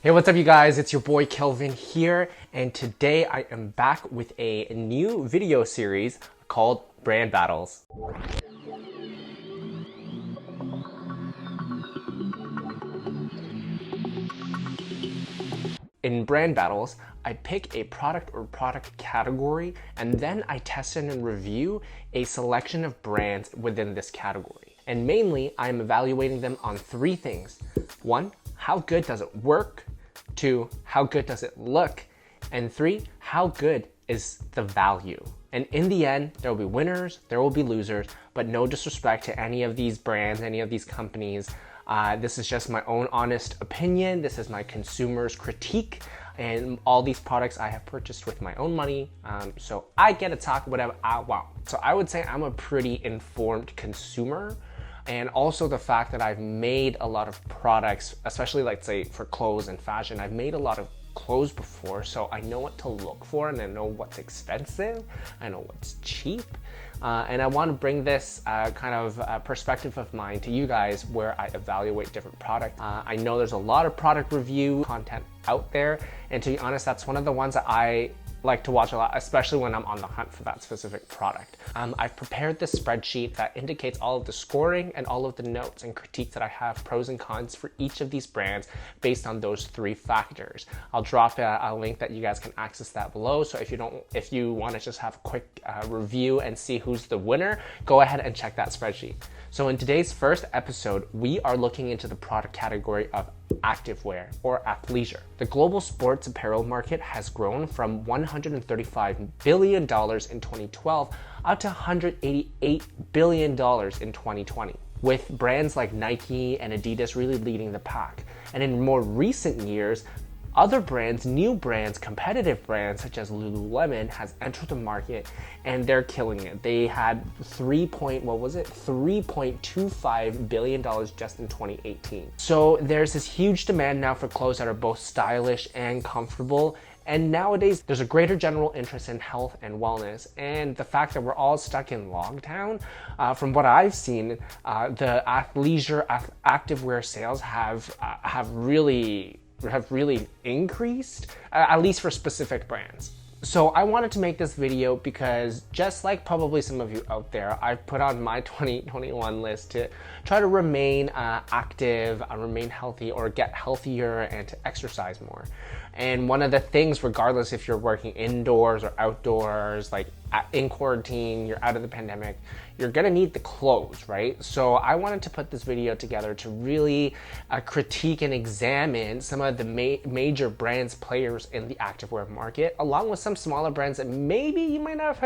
Hey, what's up you guys? It's your boy Kelvin here, and today I am back with a new video series called Brand Battles. In Brand Battles, I pick a product or product category, and then I test and review a selection of brands within this category. And mainly, I'm evaluating them on three things. One, how good does it work? Two, how good does it look? And three, how good is the value? And in the end, there will be winners, there will be losers, but no disrespect to any of these brands, any of these companies. This is just my own honest opinion. This is my consumer's critique. And all these products I have purchased with my own money. So I get to talk whatever I want. So I would say I'm a pretty informed consumer. And also the fact that I've made a lot of products, especially like say for clothes and fashion, I've made a lot of clothes before, so I know what to look for and I know what's expensive, I know what's cheap. And I want to bring this kind of perspective of mine to you guys where I evaluate different products. I know there's a lot of product review content out there, and to be honest, that's one of the ones that I like to watch a lot, especially when I'm on the hunt for that specific product. I've prepared this spreadsheet that indicates all of the scoring and all of the notes and critiques that I have, pros and cons for each of these brands based on those three factors. I'll drop a link that you guys can access that below. So if you want to just have a quick review and see who's the winner, go ahead and check that spreadsheet. So in today's first episode, we are looking into the product category of activewear or athleisure. The global sports apparel market has grown from $135 billion in 2012 up to $188 billion in 2020, with brands like Nike and Adidas really leading the pack. And in more recent years, other brands, new brands, competitive brands such as Lululemon has entered the market and they're killing it. They had $3.25 billion just in 2018. So there's this huge demand now for clothes that are both stylish and comfortable. And nowadays, there's a greater general interest in health and wellness. And the fact that we're all stuck in lockdown, from what I've seen, the athleisure, activewear sales have really increased, at least for specific brands. So I wanted to make this video because just like probably some of you out there, I've put on my 2021 list to try to remain active, remain healthy, or get healthier and to exercise more. And one of the things, regardless if you're working indoors or outdoors, like in quarantine, you're out of the pandemic, you're gonna need the clothes, right? So I wanted to put this video together to really critique and examine some of the major brands, players in the activewear market, along with some smaller brands that maybe you might not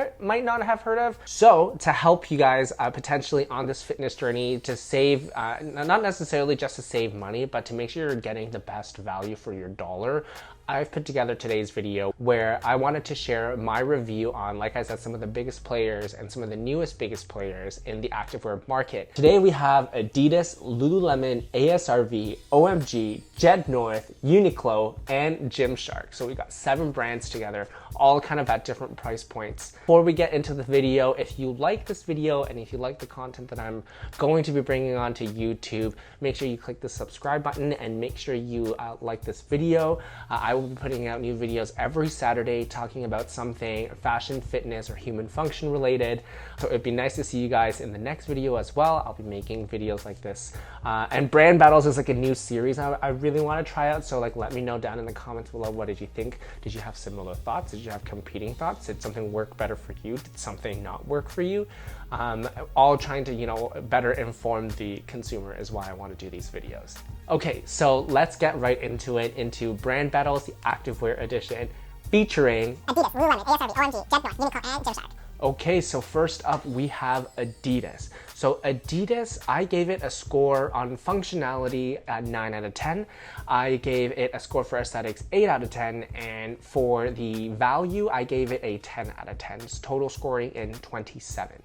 have heard of. So to help you guys potentially on this fitness journey to save, not necessarily just to save money, but to make sure you're getting the best value for your dollar, I've put together today's video where I wanted to share my review on, like I said, some of the biggest players and some of the newest biggest players in the activewear market. Today we have Adidas, Lululemon, ASRV, OMG, Jed North, Uniqlo, and Gymshark. So we got 7 brands together, all kind of at different price points. Before we get into the video, if you like this video and if you like the content that I'm going to be bringing onto YouTube, make sure you click the subscribe button and make sure you like this video. I will be putting out new videos every Saturday talking about something fashion, fitness, or human function related. So it'd be nice to see you guys in the next video as well. I'll be making videos like this. And Brand Battles is like a new series I really want to try out. So like let me know down in the comments below, what did you think? Did you have similar thoughts? Did you have competing thoughts? Did something work better for you? Did something not work for you? All trying to, better inform the consumer is why I want to do these videos. Okay, so let's get right into it, into Brand Battles, the Activewear Edition, featuring Adidas, Lululemon, ASRV, OMG, Jed North, Uniqlo, and Gymshark. Okay, so first up we have Adidas. So Adidas, I gave it a score on functionality at 9 out of 10. I gave it a score for aesthetics 8 out of 10, and for the value, I gave it a 10 out of 10. Total scoring in 27.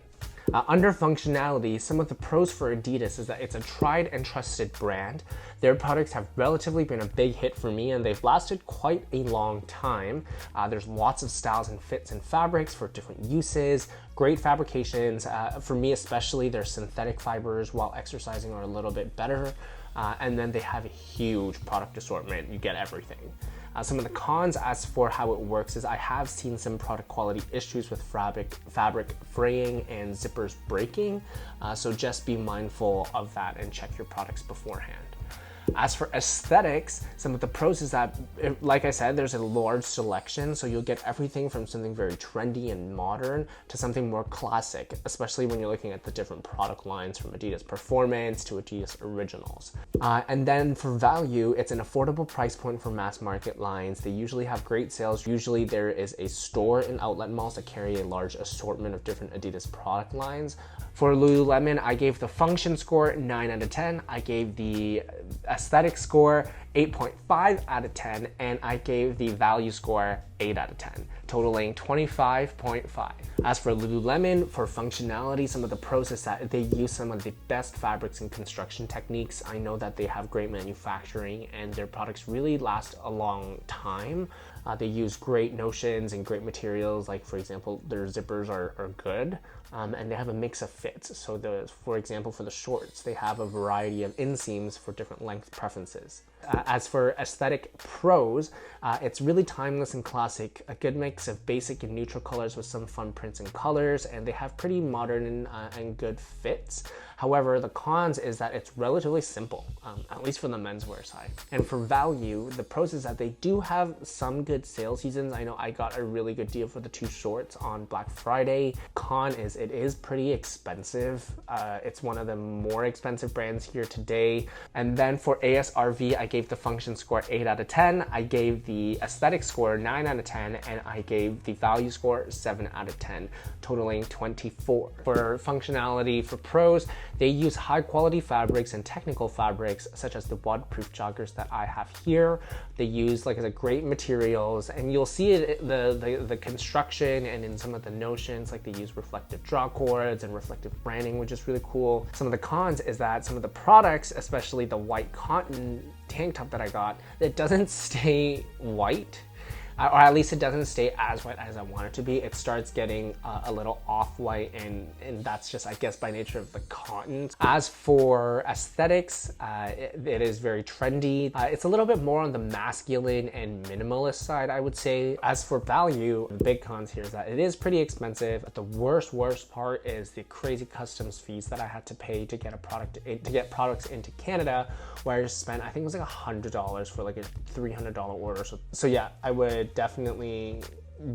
Under functionality, some of the pros for Adidas is that it's a tried and trusted brand. Their products have relatively been a big hit for me, and they've lasted quite a long time. There's lots of styles and fits and fabrics for different uses, great fabrications. For me especially, their synthetic fibers while exercising are a little bit better. And then they have a huge product assortment. You get everything. Some of the cons as for how it works is I have seen some product quality issues with fabric fraying and zippers breaking. So just be mindful of that and check your products beforehand. As for aesthetics, some of the pros is that, like I said, there's a large selection, so you'll get everything from something very trendy and modern to something more classic, especially when you're looking at the different product lines from Adidas Performance to Adidas Originals. And then for value, it's an affordable price point for mass market lines. They usually have great sales. Usually there is a store in outlet malls that carry a large assortment of different Adidas product lines. For Lululemon, I gave the function score 9 out of 10. I gave the aesthetic score 8.5 out of 10, and I gave the value score 8 out of 10, totaling 25.5. As for Lululemon, for functionality, some of the pros is that they use some of the best fabrics and construction techniques. I know that they have great manufacturing and their products really last a long time. They use great notions and great materials, like for example, their zippers are good, and they have a mix of fits. So for example, for the shorts, they have a variety of inseams for different length preferences. As for aesthetic pros, it's really timeless and classic, a good mix of basic and neutral colors with some fun prints and colors, and they have pretty modern and good fits. However, the cons is that it's relatively simple, at least for the menswear side. And for value, the pros is that they do have some good sale seasons. I know I got a really good deal for the 2 shorts on Black Friday. Con is it is pretty expensive. It's one of the more expensive brands here today. And then for ASRV, I gave the function score 8 out of 10. I gave the aesthetic score 9 out of 10, and I gave the value score 7 out of 10, totaling 24. For functionality, for pros, they use high quality fabrics and technical fabrics such as the waterproof joggers that I have here. They use, like I said, great materials, and you'll see it the construction and in some of the notions, like they use reflective draw cords and reflective branding, which is really cool. Some of the cons is that some of the products, especially the white cotton tank top that I got, it doesn't stay white. Or at least it doesn't stay as white as I want it to be. It starts getting a little off-white, and that's just, I guess, by nature of the cotton. As for aesthetics, it is very trendy. It's a little bit more on the masculine and minimalist side, I would say. As for value, the big cons here is that it is pretty expensive. But the worst part is the crazy customs fees that I had to pay to get products into Canada, where I just spent, I think it was like $100 for like a $300 order. So yeah, I would definitely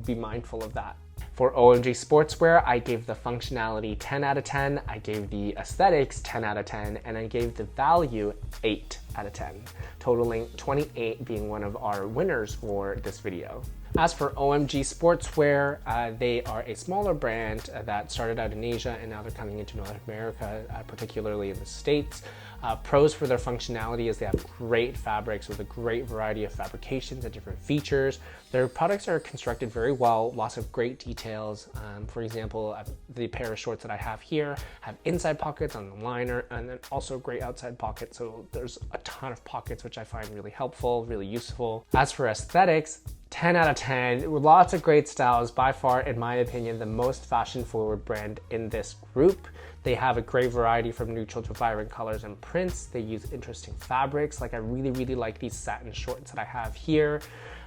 be mindful of that. For OMG Sportswear, I gave the functionality 10 out of 10, I gave the aesthetics 10 out of 10, and I gave the value 8 out of 10, totaling 28, being one of our winners for this video. As for OMG Sportswear, they are a smaller brand that started out in Asia and now they're coming into North America, particularly in the States. Pros for their functionality is they have great fabrics with a great variety of fabrications and different features. Their products are constructed very well, lots of great details. For example, the pair of shorts that I have here have inside pockets on the liner and then also great outside pockets. So there's a ton of pockets, which I find really helpful, really useful. As for aesthetics, 10 out of 10, lots of great styles. By far, in my opinion, the most fashion-forward brand in this group. They have a great variety from neutral to vibrant colors and prints. They use interesting fabrics. Like I really like these satin shorts that I have here.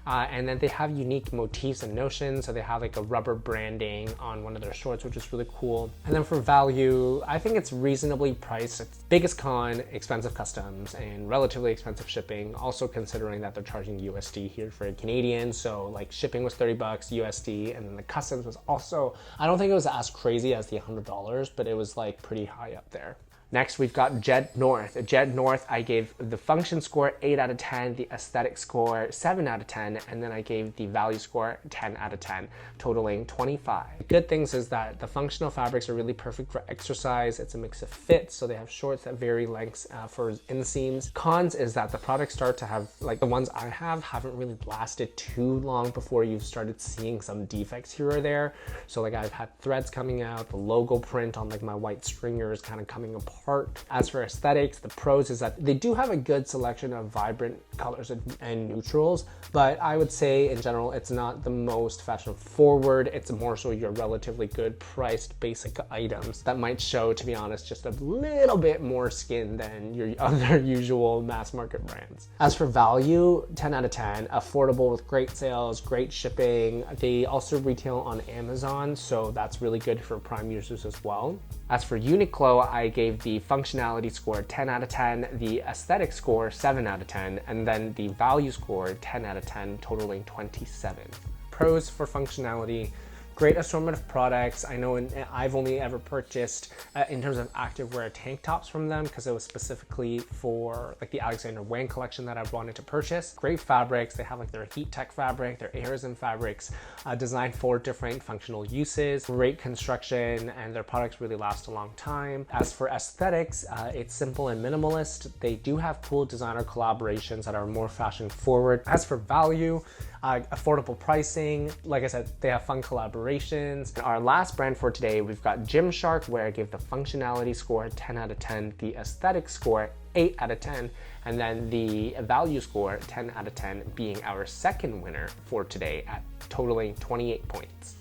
And then they have unique motifs and notions. So they have like a rubber branding on one of their shorts, which is really cool. And then for value, I think it's reasonably priced. It's biggest con, expensive customs and relatively expensive shipping. Also considering that they're charging USD here for Canadian. So like shipping was $30 USD, and then the customs was also, I don't think it was as crazy as the $100, but it was like pretty high up there. Next, we've got Jet North. Jet North, I gave the function score 8 out of 10, the aesthetic score 7 out of 10, and then I gave the value score 10 out of 10, totaling 25. The good things is that the functional fabrics are really perfect for exercise. It's a mix of fits, so they have shorts that vary lengths for inseams. Cons is that the products start to have, like the ones I have, haven't really lasted too long before you've started seeing some defects here or there. So like I've had threads coming out, the logo print on like my white stringer is kind of coming apart. apart. As for aesthetics, the pros is that they do have a good selection of vibrant colors and neutrals, but I would say in general, it's not the most fashion forward. It's more so your relatively good priced basic items that might show, to be honest, just a little bit more skin than your other usual mass market brands. As for value, 10 out of 10, affordable with great sales, great shipping. They also retail on Amazon, so that's really good for Prime users as well. As for Uniqlo, I gave the functionality score 10 out of 10, the aesthetic score 7 out of 10, and then the value score 10 out of 10, totaling 27. Pros for functionality: great assortment of products. I know I've only ever purchased in terms of activewear tank tops from them because it was specifically for like the Alexander Wang collection that I wanted to purchase. Great fabrics. They have like their heat tech fabric, their Aerozen fabrics designed for different functional uses. Great construction, and their products really last a long time. As for aesthetics, it's simple and minimalist. They do have cool designer collaborations that are more fashion forward. As for value, affordable pricing. Like I said, they have fun collaborations. Our last brand for today, we've got Gymshark, where I gave the functionality score 10 out of 10, the aesthetic score 8 out of 10, and then the value score 10 out of 10 being our second winner for today at totaling 28 points.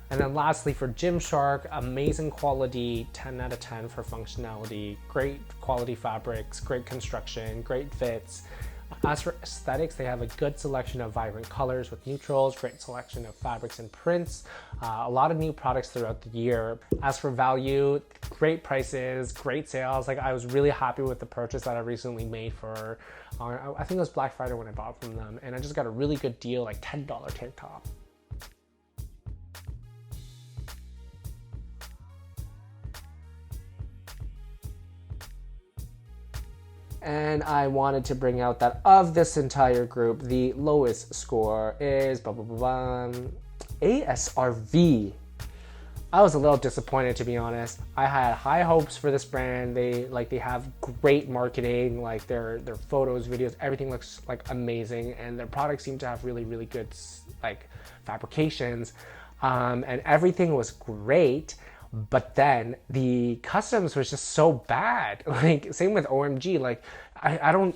And then lastly for Gymshark, amazing quality, 10 out of 10 for functionality, great quality fabrics, great construction, great fits. As for aesthetics, they have a good selection of vibrant colors with neutrals, great selection of fabrics and prints, a lot of new products throughout the year. As for value, great prices, great sales. Like, I was really happy with the purchase that I recently made for, I think it was Black Friday when I bought from them, and I just got a really good deal, like $10 tank top. And I wanted to bring out that of this entire group, the lowest score is ASRV. I was a little disappointed, to be honest. I had high hopes for this brand. They have great marketing, like their photos, videos, everything looks like amazing, and their products seem to have really, really good like fabrications, and everything was great. But then the customs was just so bad. Like, same with OMG. Like, I don't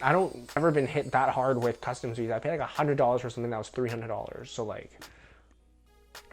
ever been hit that hard with customs fees. I paid like $100 for something that was $300. So like,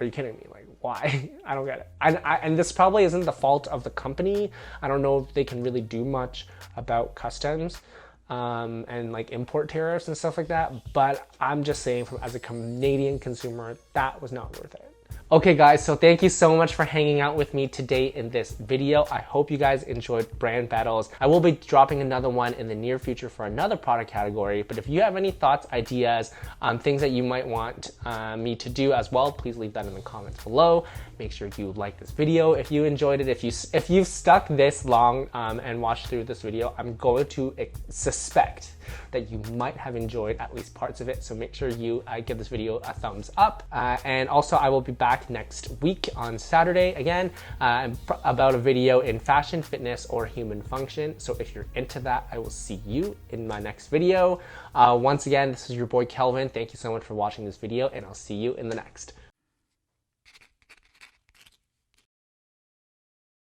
are you kidding me? Like, why? I don't get it. And this probably isn't the fault of the company. I don't know if they can really do much about customs and like import tariffs and stuff like that. But I'm just saying, as a Canadian consumer, that was not worth it. Okay guys, so thank you so much for hanging out with me today in this video. I hope you guys enjoyed brand battles. I will be dropping another one in the near future for another product category, but if you have any thoughts, ideas, things that you might want me to do as well, please leave that in the comments below. Make sure you like this video if you enjoyed it. If you've stuck this long and watched through this video, I'm going to suspect that you might have enjoyed at least parts of it. So make sure you give this video a thumbs up. And also I will be back next week on Saturday again about a video in fashion, fitness, or human function. So if you're into that, I will see you in my next video. Once again, this is your boy Kelvin. Thank you so much for watching this video, and I'll see you in the next.